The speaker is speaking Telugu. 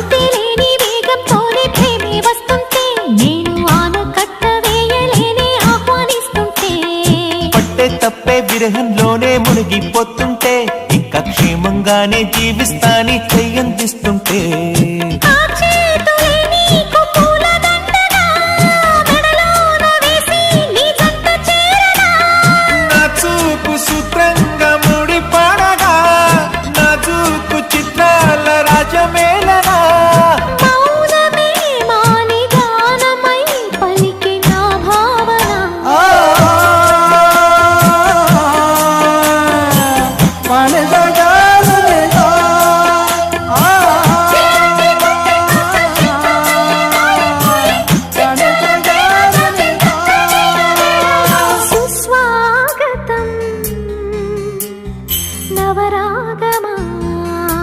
అంతేలేని వేగంతోనే ప్రేమే వస్తుంటే నేను ఆనకట్ట వేయలేని ఆహ్వానిస్తుంటే పట్టే తప్పే విరహంలోనే మునిగిపోతుంటే ఇంకా క్షేమంగానే జీవిస్తాని చెయ్యందిస్తుంటే నా చూపు సూత్రంగా ముడిపడగా నా చూపు చిత్రాల రాజమే